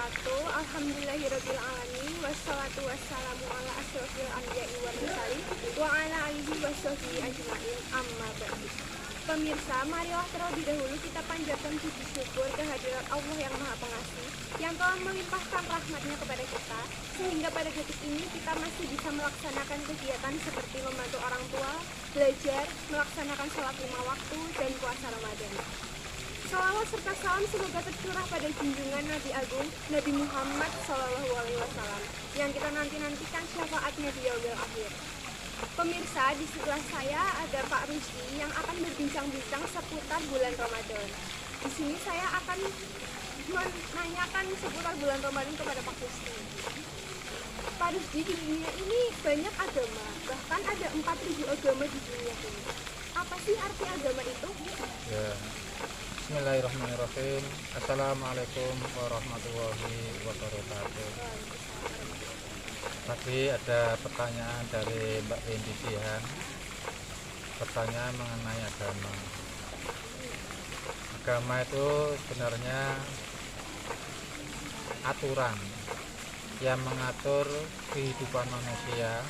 wabarakatuh. Alhamdulillahirabbil alamin wassalatu wassalamu ala asyrofil anbiya'i wal mursalin wa ala alihi washabbihi ajmain amma ba'du. Pemirsa, marilah terlebih dahulu kita panjatkan puji syukur kehadirat Allah yang Maha Pengasih yang telah melimpahkan rahmatnya kepada kita sehingga pada detik ini kita masih bisa melaksanakan kegiatan seperti membantu orang tua, belajar, melaksanakan sholat 5 waktu, dan puasa Ramadan. Salawat serta salam semoga tercurah pada junjungan Nabi Agung Nabi Muhammad SAW yang kita nanti-nantikan syafaatnya di yaumil akhir. Pemirsa, di sebelah saya ada Pak Rusdi yang akan berbincang-bincang seputar bulan Ramadan. Di sini saya akan menanyakan seputar bulan Ramadan kepada Pak Rusdi. Pak Rusdi, di dunia ini banyak agama, bahkan ada 4.000 agama di dunia ini. Apa sih arti agama itu? Ya. Bismillahirrahmanirrahim. Assalamualaikum warahmatullahi wabarakatuh. Tadi ada pertanyaan dari Mbak Windy Sihan. Pertanyaan mengenai agama. Agama itu sebenarnya aturan yang mengatur kehidupan manusia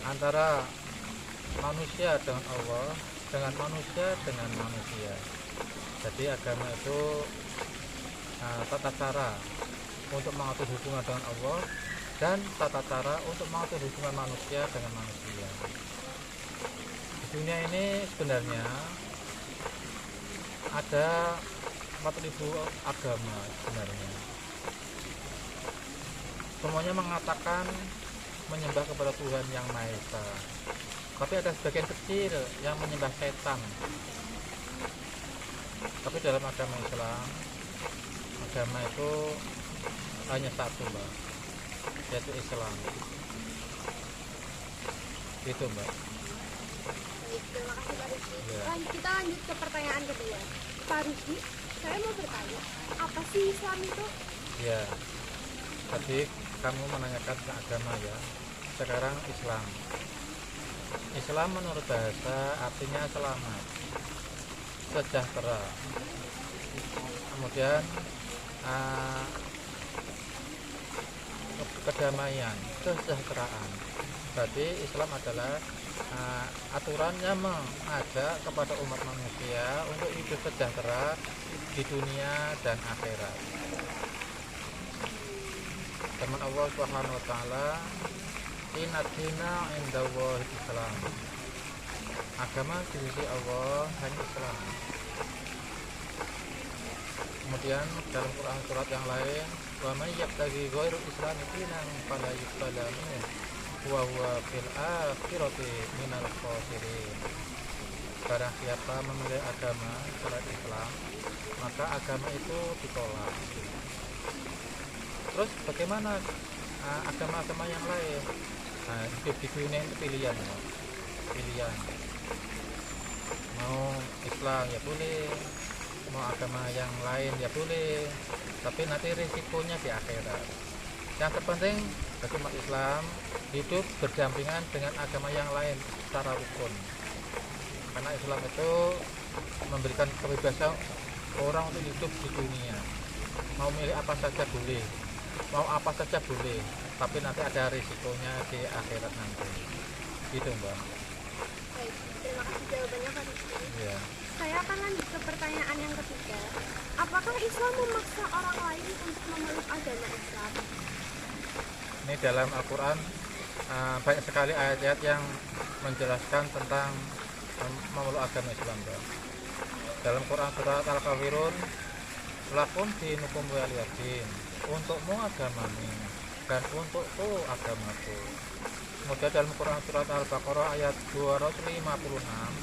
antara manusia dengan Allah, dengan manusia dengan manusia. Jadi agama itu tata cara untuk mengatur hubungan dengan Allah dan tata cara untuk mengatur hubungan manusia dengan manusia. Di dunia ini sebenarnya ada 4.000 agama sebenarnya. Semuanya mengatakan menyembah kepada Tuhan yang Maha Esa. Tapi ada sebagian kecil yang menyembah setan. Tapi dalam agama Islam, agama itu hanya satu, Mbak, yaitu Islam. Gitu, Mbak. Baik, terima kasih Pak Rusdi. Ya. Kita lanjut ke pertanyaan kedua. Pak Rusdi, saya mau bertanya, apa sih Islam itu? Ya, tadi kamu menanyakan ke agama ya. Sekarang Islam. Islam menurut bahasa artinya selamat, sejahtera. Kemudian kedamaian, kesejahteraan. Berarti Islam adalah aturan yang mengajak kepada umat manusia untuk hidup sejahtera di dunia dan akhirat. Firman Allah Subhanahu wa taala, "Inna dina indallahi Islam." Agama di sisi Allah hanya Islam. Kemudian dalam Quran surat yang lain, "Wa may yabtaghi ghairal islami dinan fala yuqbala minhu wa huwa fil akhirati minal khasirin." Barang siapa memilih agama selain Islam, maka agama itu ditolak. Terus bagaimana agama-agama yang lain? Hidup di dunia itu pilihan, pilihan. Mau Islam ya boleh, mau agama yang lain ya boleh, tapi nanti risikonya di akhirat. Yang terpenting bagi umat Islam hidup berdampingan dengan agama yang lain secara rukun, karena Islam itu memberikan kebebasan orang untuk hidup di dunia. Mau milih apa saja boleh, mau apa saja boleh, tapi nanti ada risikonya di akhirat nanti. Gitu, Mbak. Baik, terima kasih jawabannya Pak Rusdi. Ya. Saya akan lanjut ke pertanyaan yang ketiga. Apakah Islam memaksa orang lain untuk memeluk agama Islam? Ini dalam Al-Quran banyak sekali ayat-ayat yang menjelaskan tentang memeluk agama Islam, Mbak. Dalam Quran surat Al-Kafirun, "Lakum dinukum waliyadin." Untukmu agamamu dan untukku agamaku. Kemudian dalam Quran surat Al-Baqarah ayat 256,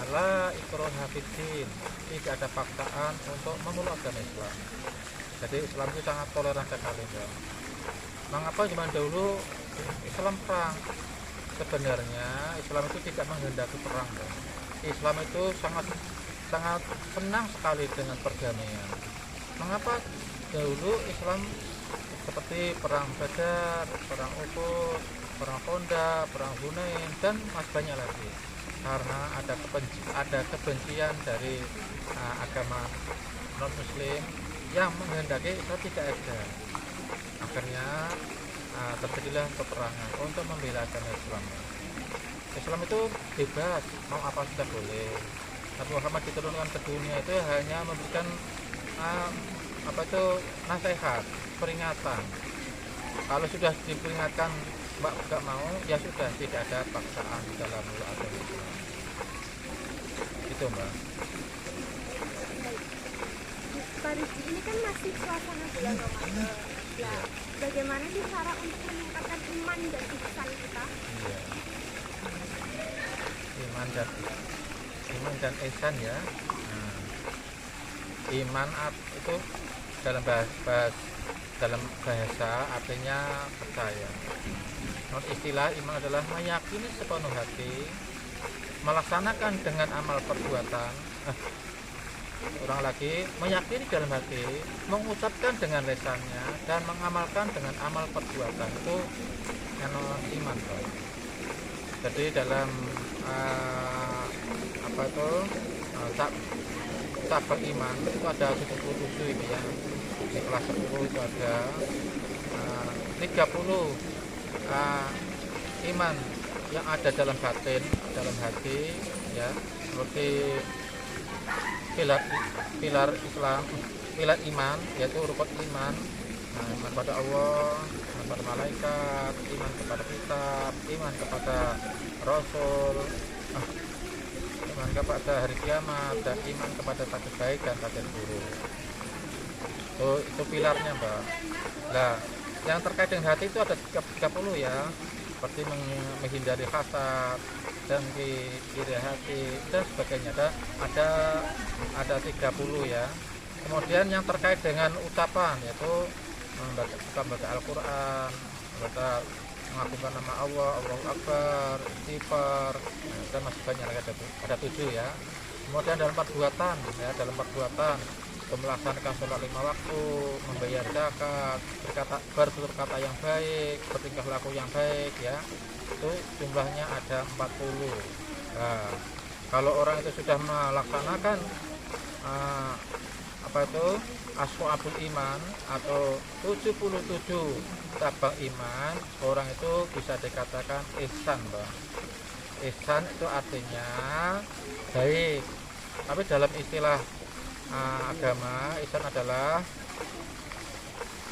"La ikraha fiddin." Tidak ada paksaan untuk memeluk agama Islam. Jadi Islam itu sangat toleran sekali, Mbak. Mengapa zaman dahulu Islam perang? Sebenarnya Islam itu tidak menghendaki perang, Mbak. Islam itu sangat senang sekali dengan perdamaian. Mengapa dahulu Islam seperti perang Badar, perang Uhud, perang Honda, perang Hunain, dan masih banyak lagi? Karena ada kebencian dari agama non-muslim yang menghendaki Islam tidak ada. Akhirnya terjadilah peperangan untuk membela agama Islam. Islam itu bebas, mau apa saja boleh. Nabi Muhammad diturunkan ke dunia itu hanya memberikan nasihat, peringatan. Kalau sudah diperingatkan mbak gak mau, ya sudah, tidak ada paksaan dalam agama Islam. Itu mbak. Pak Rizky, ini kan masih suasana bulan Ramadan. Ya, bagaimana sih cara untuk meningkatkan iman dan ihsan kita? Iya. Iman dan ihsan ya. Nah, iman itu dalam bahasa artinya percaya. Non istilah iman adalah meyakini sepenuh hati, melaksanakan dengan amal perbuatan. Orang lagi meyakini dalam hati, mengucapkan dengan lisannya, dan mengamalkan dengan amal perbuatan. Itu iman, Pak. Jadi dalam cabang iman itu ada 77 ini ya. Di kelas 10 itu ada 30 iman yang ada dalam batin, dalam hati ya, seperti pilar Islam, pilar iman, yaitu rukun iman. Iman pada Allah, iman pada malaikat, iman kepada kitab, iman kepada Rasul, iman kepada hari kiamat, dan iman kepada takdir baik dan takdir buruk. Itu pilarnya, Mbak. Nah, yang terkait dengan hati itu ada 30 ya, seperti menghindari hasad, dengki, iri hati, dan sebagainya. Ada 30 ya. Kemudian yang terkait dengan ucapan, yaitu membaca Al-Quran, mengagungkan nama Allah, Allahu Akbar, istighfar, dan masih banyak lagi, ada 7 ya. Kemudian dalam perbuatan ya, melaksanakan sholat 5 waktu, membayar zakat, bertutur kata yang baik, bertingkah laku yang baik ya, itu jumlahnya ada 40. Nah, kalau orang itu sudah melaksanakan ashabul iman atau 77 cabang iman, orang itu bisa dikatakan ihsan, Bang. Ihsan itu artinya baik, tapi dalam istilah agama, ihsan adalah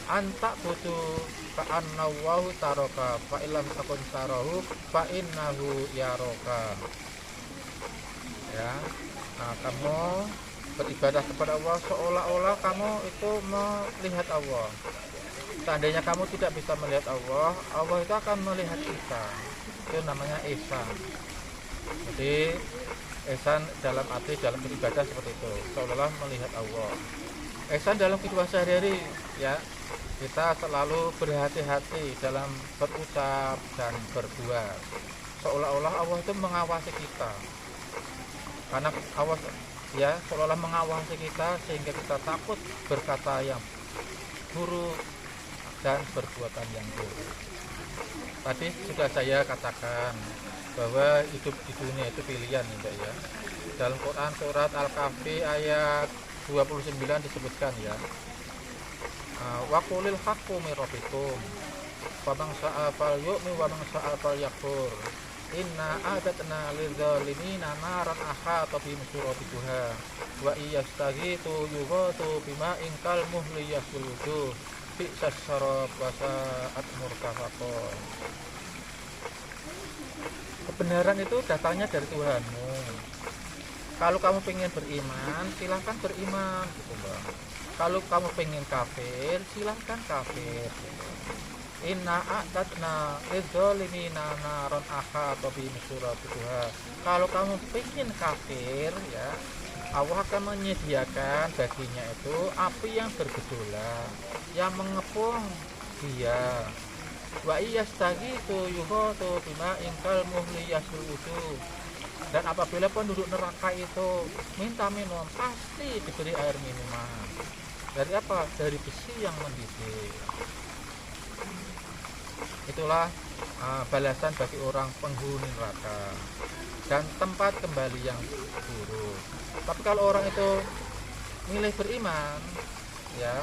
antak butuh ka'annawahu taroka fa ilam takun tarahu fa innahu yaroka ya. Kamu beribadah kepada Allah seolah-olah kamu itu melihat Allah. Seandainya kamu tidak bisa melihat Allah, Allah itu akan melihat kita. Itu namanya ihsan. Jadi ihsan dalam arti dalam beribadah seperti itu, seolah-olah melihat Allah. Ihsan dalam kehidupan sehari-hari ya, kita selalu berhati-hati dalam berucap dan berbuat, seolah-olah Allah itu mengawasi kita. Karena Allah ya seolah-olah mengawasi kita, sehingga kita takut berkata yang buruk dan perbuatan yang buruk. Tadi sudah saya katakan bahwa hidup di dunia itu pilihan ya. Dalam Quran surat Al-Kahfi ayat 29 disebutkan ya, wa qulil haqqu mir rabbikum wa man sa'a falyu'min wa man sa'a falyakfur inna a'tadna lidzalimina naran ahata bihim suratuha wa iyastaghitu yughatu bima'in kal muhli yasludu bi'sas syarab wa sa'at murtafaqa. Kebenaran itu datangnya dari Tuhanmu. Kalau kamu pengen beriman, silahkan beriman gitu, Bang. Kalau kamu pengen kafir, silahkan kafir gitu. Inna a'tadna lidzalimina naran ahata bihim suratuha. Kalau kamu pengen kafir ya, Allah akan menyediakan baginya itu api yang bergejolak yang mengepung dia. Wa iyastaghitu yughatu bima ingkal muhli yasludu. Dan apabila penduduk neraka itu minta minum, pasti diberi air minuman. Dari apa? Dari besi yang mendidih. Itulah balasan bagi orang penghuni neraka dan tempat kembali yang buruk. Tapi kalau orang itu milih beriman, ya.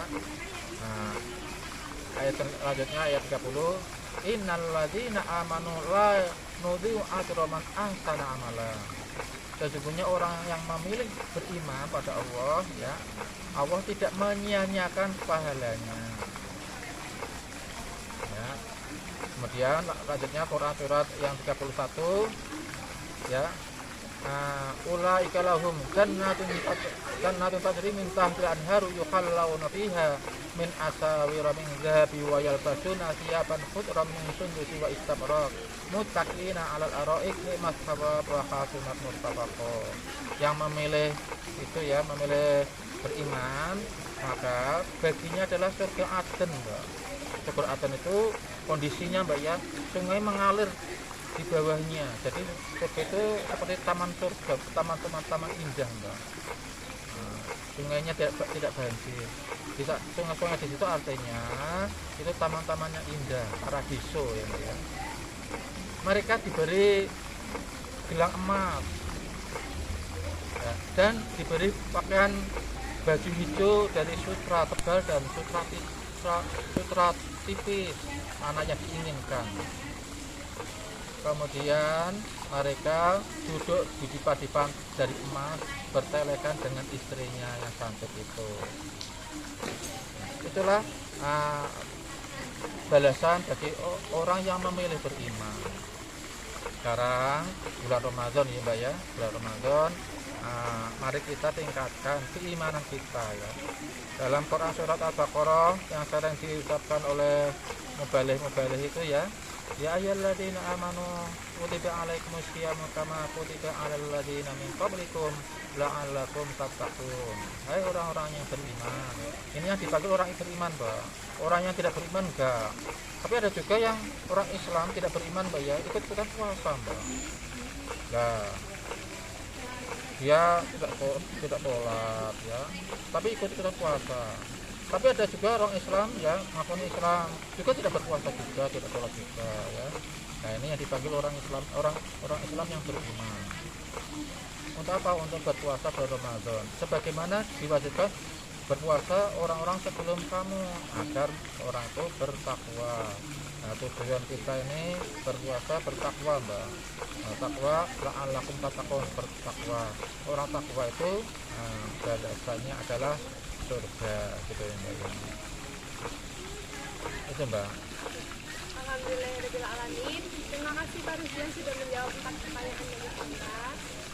Nah, ayat selanjutnya ayat 30, innal ladzina amanu la nudhi'u ajra man ahsana amala. Sesungguhnya orang yang memilih beriman pada Allah, ya, Allah tidak menyia-nyiakan pahalanya. Ya. Kemudian lanjutnya Quran surat yang 31, ya. Ulaika lahum jannatun tajri min tahtiha al-anharu yukhallawna fiha min asawira min dhahabi wa yalbasuna thiyaban khudran min sundusi wa istabraq muttaqina 'alal ara'ik ni'mat thawab wa hasunat murtafaqah. Yang memilih itu, ya, memilih beriman, maka baginya adalah surga Aden, Mbak. Surga Aden itu kondisinya, Mbak, ya, sungai mengalir di bawahnya. Jadi surga itu seperti taman surga, taman indah, Mbak. Nah, sungainya tidak banjir. Bisa sungai-sungai di situ artinya itu taman-tamannya indah, paradiso, ya, Mbak, ya. Mereka diberi gelang emas, ya, dan diberi pakaian baju hijau dari sutra tebal dan sutra tipis, mana yang diinginkan. Kemudian mereka duduk di dipan dari emas bertelekan dengan istrinya yang cantik itu. Itulah balasan bagi orang yang memilih beriman. Sekarang bulan Ramadan, ya, Mbak, ya, bulan Ramadan, mari kita tingkatkan keimanan kita, ya. Dalam Quran surat Al-Baqarah yang sering diucapkan oleh mubalih itu, ya ayyuhalladzina amanu kutiba alaikumus syiyamu kama kutiba alal ladzina min qablikum la'allakum tattaqun. Hai orang-orang yang beriman. Ini yang dipanggil orang beriman, Mbak. Orang yang tidak beriman enggak. Tapi ada juga yang orang Islam tidak beriman, Mbak, ya, ikut-ikutan puasa, Mbak. Nah, dia tidak sholat, ya, tapi ikut-ikutan puasa. Tapi ada juga orang Islam, ya, ngaku Islam juga tidak berpuasa juga, tidak sholat juga, ya. Nah, ini yang dipanggil orang Islam yang beriman. Untuk apa? Untuk berpuasa bulan Ramadan. Sebagaimana diwajibkan berpuasa orang-orang sebelum kamu, agar orang itu bertakwa. Nah, tujuan kita ini berpuasa bertakwa, Mbak. Nah, takwa la'allakum tattaqun, bertakwa. Orang takwa itu balasannya adalah surga, gitu ya, Mbak. Itu, Mbak. Alhamdulillahirrahmanirrahim. Terima kasih Pak Rusdian sudah menjawab 4 pertanyaan dari kita.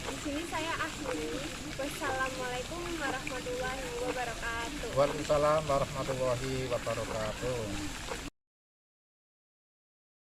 Di sini saya akhiri. Wassalamualaikum warahmatullahi wabarakatuh. Waalaikumsalam warahmatullahi wabarakatuh.